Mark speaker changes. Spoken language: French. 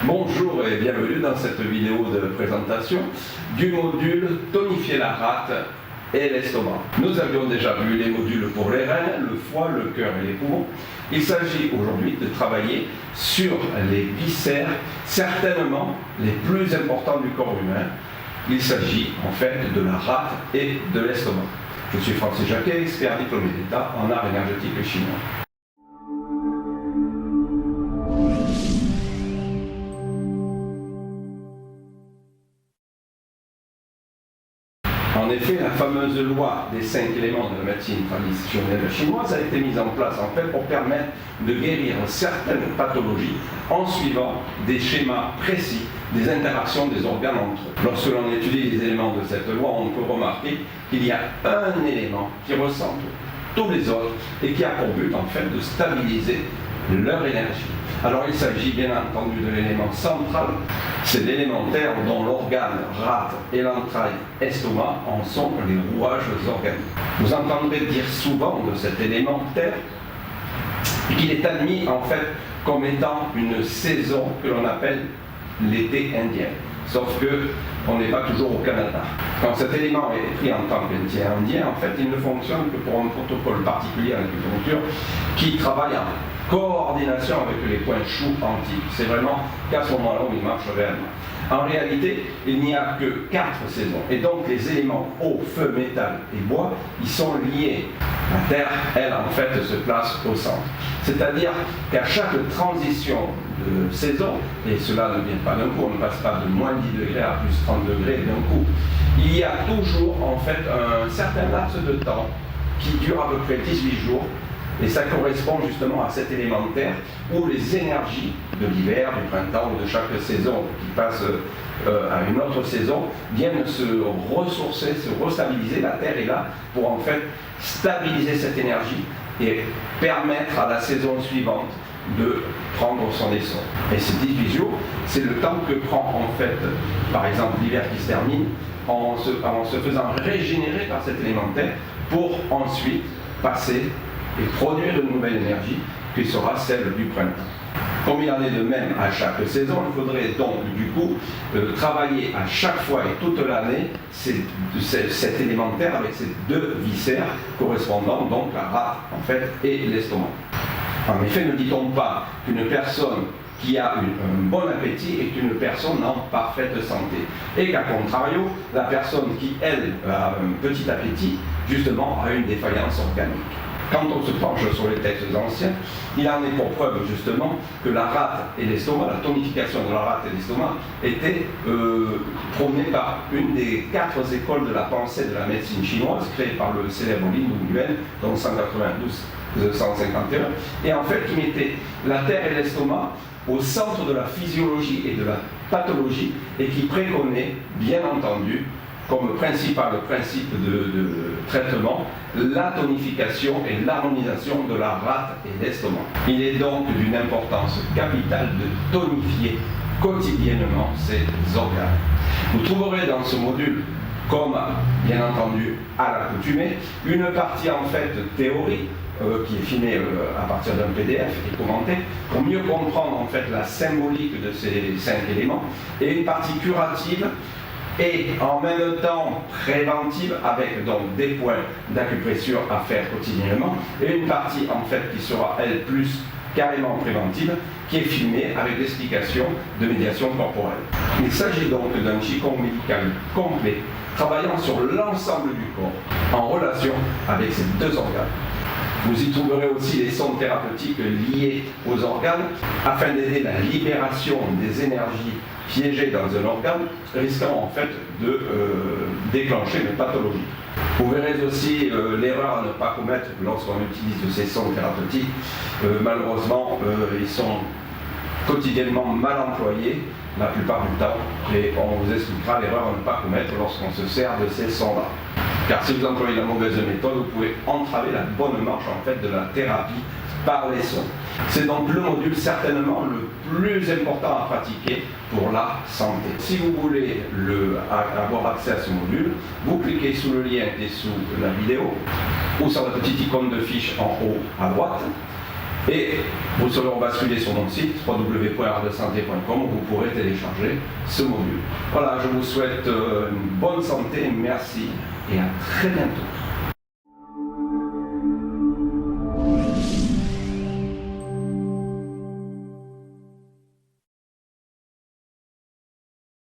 Speaker 1: Bonjour et bienvenue dans cette vidéo de présentation du module Tonifier la rate et l'estomac. Nous avions déjà vu les modules pour les reins, le foie, le cœur et les poumons. Il s'agit aujourd'hui de travailler sur les viscères, certainement les plus importants du corps humain. Il s'agit en fait de la rate et de l'estomac. Je suis Francis Jacquet, expert diplômé d'État en art énergétique chinois. En effet, la fameuse loi des 5 éléments de la médecine traditionnelle chinoise a été mise en place en fait pour permettre de guérir certaines pathologies en suivant des schémas précis des interactions des organes entre eux. Lorsque l'on étudie les éléments de cette loi, on peut remarquer qu'il y a un élément qui ressemble tous les autres et qui a pour but en fait de stabiliser leur énergie. Alors il s'agit bien entendu de l'élément central, c'est l'élémentaire dont l'organe rate et l'entraille estomac en sont les rouages organiques. Vous entendrez dire souvent de cet élémentaire qu'il est admis en fait comme étant une saison que l'on appelle l'été indien. Sauf que on n'est pas toujours au Canada. Quand cet élément est pris en tant qu'été indien, en fait, il ne fonctionne que pour un protocole particulier en acupuncture qui travaille en coordination avec les points choux antiques. C'est vraiment qu'à ce moment-là où il marche réellement. En réalité, il n'y a que 4 saisons. Et donc les éléments eau, feu, métal et bois, ils sont liés. La Terre, elle, en fait, se place au centre. C'est-à-dire qu'à chaque transition de saison, et cela ne vient pas d'un coup, on ne passe pas de moins 10 degrés à plus 30 degrés d'un coup, il y a toujours en fait un certain laps de temps qui dure à peu près 18 jours, et ça correspond justement à cet élémentaire où les énergies de l'hiver, du printemps ou de chaque saison qui passe à une autre saison viennent se ressourcer, se restabiliser. La Terre est là pour en fait stabiliser cette énergie et permettre à la saison suivante de prendre son essor. Et ces 18 jours, c'est le temps que prend en fait, par exemple, l'hiver qui se termine en se faisant régénérer par cet élémentaire pour ensuite passer et produire une nouvelle énergie qui sera celle du printemps. Comme il en est de même à chaque saison, il faudrait donc du coup travailler à chaque fois et toute l'année cet élémentaire avec ces 2 viscères correspondant donc la rate en fait et l'estomac. En effet, ne dit-on pas qu'une personne qui a un bon appétit est une personne en parfaite santé, et qu'à contrario, la personne qui, elle, a un petit appétit, justement, a une défaillance organique. Quand on se penche sur les textes anciens, il en est pour preuve justement que la rate et l'estomac, la tonification de la rate et l'estomac, était prônée par une des 4 écoles de la pensée de la médecine chinoise, créée par le célèbre Lin Yuen, dans 192-151, et en fait qui mettait la terre et l'estomac au centre de la physiologie et de la pathologie, et qui préconait, bien entendu, comme principal principe de traitement, la tonification et l'harmonisation de la rate et l'estomac. Il est donc d'une importance capitale de tonifier quotidiennement ces organes. Vous trouverez dans ce module, comme bien entendu à l'accoutumée, une partie en fait théorie qui est filmée à partir d'un PDF et commentée pour mieux comprendre en fait la symbolique de ces 5 éléments, et une partie curative et en même temps préventive avec donc des points d'acupressure à faire quotidiennement, et une partie en fait qui sera elle plus carrément préventive, qui est filmée avec l'explication de médiation corporelle. Il s'agit donc d'un Qigong médical complet travaillant sur l'ensemble du corps en relation avec ces 2 organes. Vous y trouverez aussi les sons thérapeutiques liés aux organes afin d'aider la libération des énergies piégées dans un organe, risquant en fait de déclencher une pathologie. Vous verrez aussi l'erreur à ne pas commettre lorsqu'on utilise ces sons thérapeutiques. Malheureusement, ils sont quotidiennement mal employés la plupart du temps, et on vous expliquera l'erreur à ne pas commettre lorsqu'on se sert de ces sons-là. Car si vous employez la mauvaise méthode, vous pouvez entraver la bonne marche en fait de la thérapie par les sons. C'est donc le module certainement le plus important à pratiquer pour la santé. Si vous voulez avoir accès à ce module, vous cliquez sous le lien qui est sous la vidéo ou sur la petite icône de fiche en haut à droite. Et vous serez basculé sur mon site www.artdesanté.com où vous pourrez télécharger ce module. Voilà, je vous souhaite une bonne santé, merci et à très bientôt.